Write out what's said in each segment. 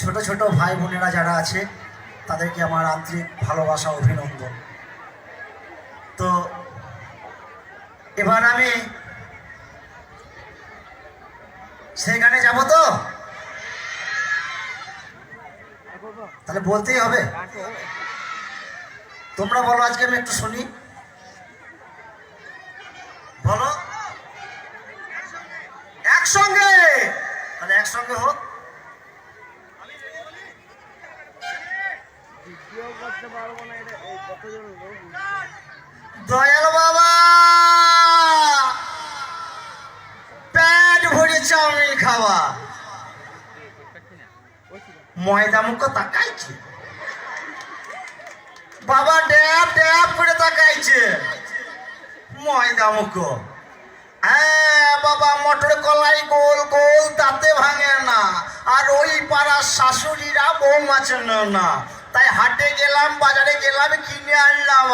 ছোট ছোট ভাই বোনেরা যারা আছে তাদেরকে আমার আন্তরিক ভালোবাসা অভিনন্দন। তো এবার আমি সেই গানে যাব, তো তাহলে বলতেই হবে। তোমরা বলো, আজকে আমি একটু শুনি, বলো একসঙ্গে, তাহলে একসঙ্গে হোক। দয়াল বাবা পেট ভরে চাউমিন খাওয়া, ময়দা মুখ তাকাইছে বাবা, ড্যাপ ড্যাপ করে তাকাইছে ময়দা মুখ। হ্যাঁ বাবা, মটর কলাই গোল গোল তাতে ভাঙে না, আর ওই পাড়ার শাশুড়িরা বৌমা চেনে না। তাই হাটে গেলাম, বাজারে গেলাম, কিনে আনলাম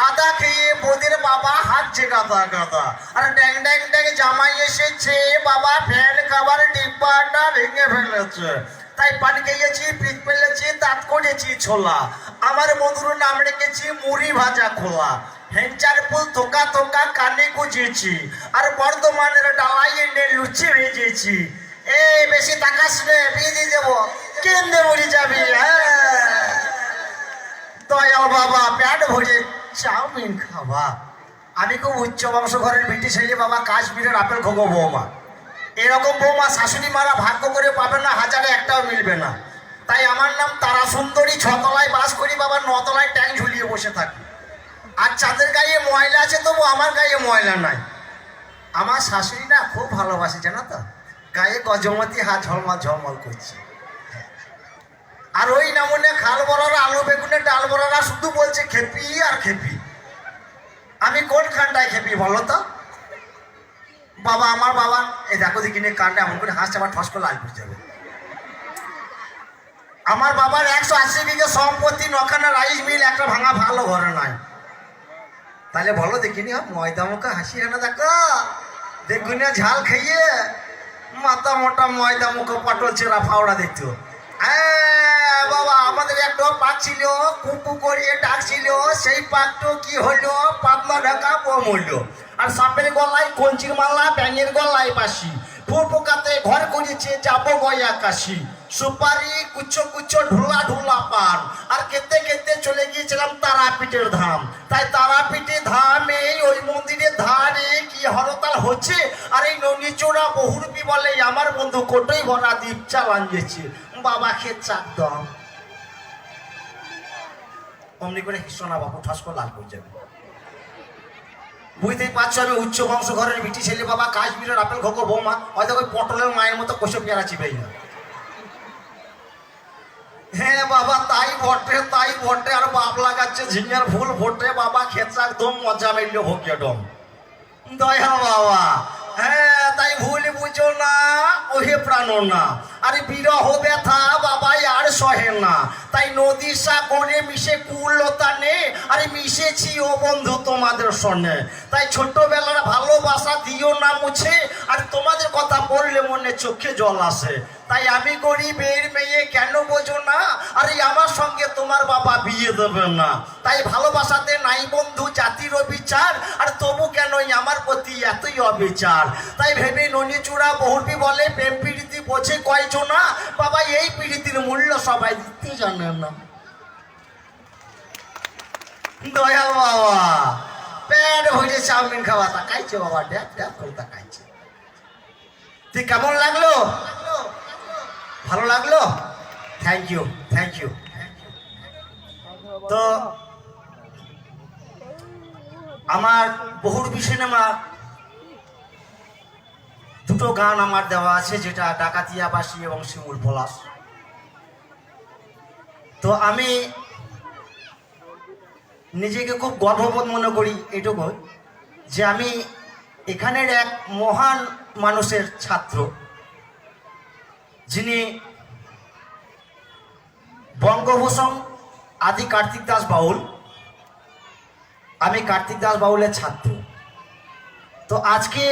আদা খেয়ে বোদের বাবা হাঁটছে গাদা গাদা, আর ড্যাং ড্যাং ড্যাং জামাই এসেছে বাবা, ফ্যান খাবার ডিব্বাটা ভেঙে ফেলেছে। তাই পান খেয়েছি, পিঠ ফেলেছি, দাঁত করেছি ছোলা, আমার বন্ধুর নাম রেখেছি মুড়ি ভাজা খোলা। হেঞ্চার ফুল থোকা থোকা কানে গুজেছি, আর বর্ধমানের ডালাই এনে লুচি ভেজেছি। এই বেশি তাকাস রে, বিয়ে দিয়ে দেবো, কেন্দ্রে মরি যাবি। হ্যাঁ দয়াল বাবা পেট ভরে চাউমিন খাওয়া। আমি খুব উচ্চ বংশ ঘরের বেটি ছেলে বাবা, কাশ্মীরের আপেল খোগো বৌমা। এরকম বৌমা শাশুড়ি মারা ভাগ্য করে পাবে না, হাজারে একটাও মিলবে না। তাই আমার নাম তারা সুন্দরী, ছতলায় বাস করি বাবা, নতলায় ট্যাং ঝুলিয়ে বসে থাকি। আর চাঁদের গায়ে ময়লা আছে, তবু আমার গায়ে ময়লা নাই। আমার শাশুড়ি না খুব ভালোবাসে জানো তো, গায়ে গজমতি হাত ঝলমল ঝলমল করছে। আর ওই নামনে খাল বড়রা, আলু বেগুনের ডাল বড়রা শুধু বলছে খেপি আর খেপি। আমি কোন খানটায় খেপি বলো তো বাবা? আমার বাবা এই দেখো দেখিনি কানটা এমন করে হাসছে, আবার ঠস করে লাল পড়ে যাবে। আমার বাবার 180 বিঘে সম্পত্তি, নখানা রাইস মিল, একটা ভাঙা ভালো ঘরে নাই। তাহলে বলো দেখিনি, ময়দা মুখা হাসি হানা দেখো, দেখুন ঝাল খাইয়ে মাথা মোটা ময়দা মুখো পটল চেরা ফাওড়া দেখতো। হ্যাঁ বাবা, আমাদের একটা পাক ছিল, কুকু করিয়ে ডাকছিল, সেই পাকটো কি হলো, পাতলা ঢাকা বম হইলো। আর সাপের গলায় কঞ্চির মালা, ব্যাঙের গলায় বাসি, ফুরফুকাতে ঘর করেছে যাবো গয়া কাশি। সুপারি কুচো কুচো ঢোলা ঢোলা পান, আর খেতে খেতে চলে গিয়েছিলাম তারাপীঠের ধাম। তাই তারাপীঠের ধামে ওই মন্দিরের ধারে কি হরতাল হচ্ছে, আর এই ননিচোড়া বহুরূপী বলে আমার বন্ধু কোটোই ভরা দ্বীপ চালান গেছে বাবা, খেত চাক দাম অমনি করে হিসনা বাবু ঠাস করে লাল করে যাবে। বুঝতেই পারছো আমি উচ্চ বংশ ঘরের বিটি ছেলে বাবা, কাশ্মীরের আপেল খোকো বৌমা, হয়তো ওই পটলের মায়ের মতো কষে পেয়ারা চিবেই না। হ্যাঁ বাবা তাই বটে, তাই বটে। আর বাপ লাগাচ্ছে ঝিঙের ফুল ফোটে বাবা, খেত একদম মজা মেলল ভোগে ডম। দয়া বাবা হ্যাঁ, তাই ভুল বুঝো না ওহে প্রাণ না, আরে বিরহ ব্যথা বাবা আর সহে না। তাই নদী সাগরে মিশে কুলতা নে, আরে মিশেছি ও বন্ধু তোমাদের সনে। তাই ছোটবেলার ভালোবাসা দিও না মুছে, আর তোমাদের কথা বললে মনে চোখে জল আসে। তাই আমি গরিবের মেয়ে, কেন বোঝো না, আরে আমার সঙ্গে তোমার বাবা বিয়ে দেবে না। তাই ভালোবাসাতে নাই বন্ধু জাতির বিচার, আর তবু কেনই আমার প্রতি এতই অবিচার। তাই ভেবে ননিচূড়া বহুরবি বলে প্রেম প্রীতি বোঝে কয়জনা বাবা, এই প্রীতির মূল্য সবাই দিতে জানে না। দয়াল বাবা পেট ভরে চাউমিন খাওয়া, তাকাইছে বাবা, ড্যাপ ড্যাপ করে তাকাইছে। তুই কেমন লাগলো? ভালো লাগলো? Thank you, thank you. তো আমার বহুরূপী সিনেমা দুটো গান আমার দেওয়া আছে, যেটা ডাকাতিয়াবাসী এবং শিমুল পলাশ। তো আমি নিজেকে খুব গর্ববোধ মনে করি এটুকু, যে আমি এখানের এক মহান মানুষের ছাত্র, যিনি বঙ্গভূষণ আদি কার্তিক দাস বাউল। আমি কার্তিক দাস বাউলের ছাত্র। তো আজকে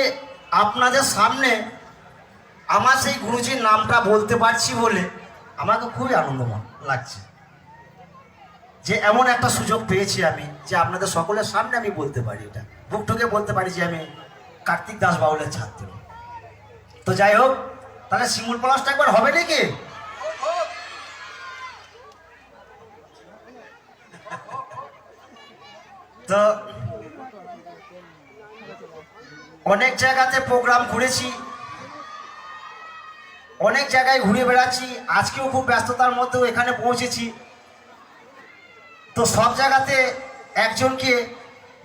আপনাদের সামনে আমার সেই গুরুজির নামটা বলতে পারছি বলে আমাকে খুবই আনন্দময় লাগছে, যে এমন একটা সুযোগ পেয়েছি আমি, যে আপনাদের সকলের সামনে আমি বলতে পারি, এটা বুক ঠুকে বলতে পারি যে আমি কার্তিক দাস বাউলের ছাত্র। তো যাই হোক, তাহলে শিমুল পলাশটা একবার হবে নাকি? তো অনেক জায়গাতে প্রোগ্রাম ঘুরেছি, অনেক জায়গায় ঘুরে বেড়াচ্ছি, আজকেও খুব ব্যস্ততার মধ্যেও এখানে পৌঁছেছি। তো সব জায়গাতে একজনকে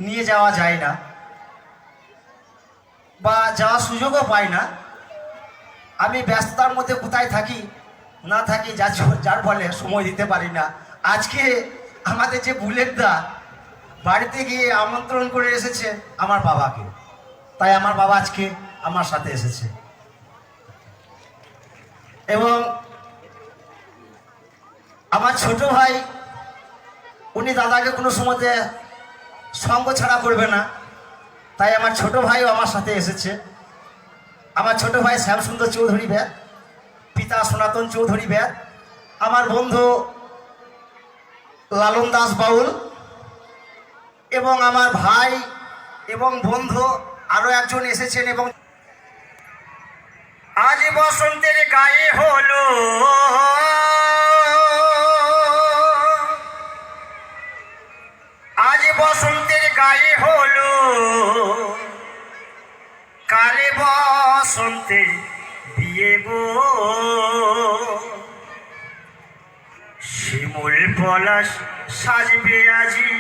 নিয়ে যাওয়া যায় না বা যাওয়ার সুযোগও পাই না। আমি ব্যস্ততার মধ্যে কোথায় থাকি না থাকি, যার ফলে সময় দিতে পারি না। আজকে আমাদের যে বুলেট দা বাড়িতে গিয়ে আমন্ত্রণ করে এসেছে আমার বাবাকে, তাই আমার বাবা আজকে আমার সাথে এসেছে। এবং আমার ছোট ভাই, উনি দাদাকে কোনো সময়তে সঙ্গ ছাড়া করবে না, তাই আমার ছোট ভাইও আমার সাথে এসেছে। আমার ছোট ভাই শ্যামসুন্দর চৌধুরী ব্যাদ, পিতা সনাতন চৌধুরী ব্যাদ, আমার বন্ধু লালন দাস বাউল, এবং আমার ভাই এবং বন্ধু আরো একজন এসেছেন। এবং আজ বসন্তের গায়ে হলো আজ বসন্তের গায়ে হলো কালে বসন্তে বিয়ে গো, শিমুল পলাশ সাজবে আজি